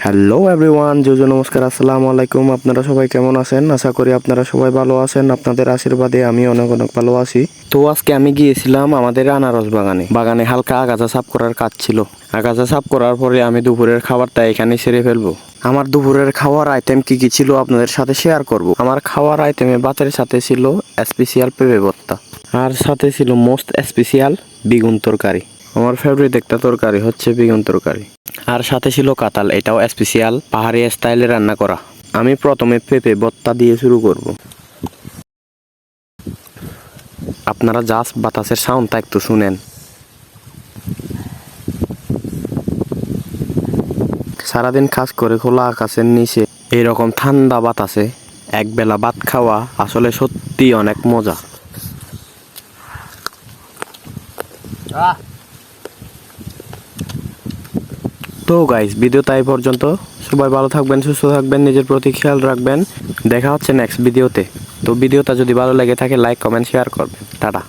Hello everyone, JoJo নমস্কার, আসসালামু আলাইকুম। আপনারা সবাই কেমন আছেন? আশা করি আপনারা সবাই ভালো আছেন। আপনাদের আশীর্বাদে আমি অনেক অনেক ভালো আছি। তো আজকে আমি গিয়েছিলাম আমাদের আনারস বাগানে হালকা আগাছা সাফ করার কাজ ছিল। আগাছা সাফ করার পরে আমি দুপুরের খাবারটা এখানে সেরে ফেলবো। আমার দুপুরের খাওয়ার আইটেম কি কি ছিল আপনাদের সাথে শেয়ার করব। আমার খাওয়ার আইটেমে ভাতের সাথে ছিল স্পেশাল পেঁপে ভর্তা, আর সাথে ছিল মোস্ট স্পেশাল বেগুন তরকারি। আমার ফেভারিট একটা তরকারি হচ্ছে বেগুন তরকারি। আর সাথে ছিল কাঁঠাল, এটাও স্পেশাল পাহাড়ি স্টাইলে রান্না করা। আমি প্রথমে পেঁপে ভর্তা দিয়ে শুরু করব। আপনারা জাস্ট বাতাসের সাউন্ডটা একটু শুনেন। সারাদিন কাজ করে খোলা আকাশের নিচে এইরকম ঠান্ডা বাতাসে একবেলা ভাত খাওয়া আসলে সত্যি অনেক মজা। তো গাইস, ভিডিওটা এই পর্যন্ত। সবাই ভালো থাকবেন, সুস্থ থাকবেন, নিজের প্রতি খেয়াল রাখবেন। দেখা হচ্ছে নেক্সট ভিডিওতে। তো ভিডিওটা যদি ভালো লেগে থাকে লাইক কমেন্ট শেয়ার করবেন। টাটা।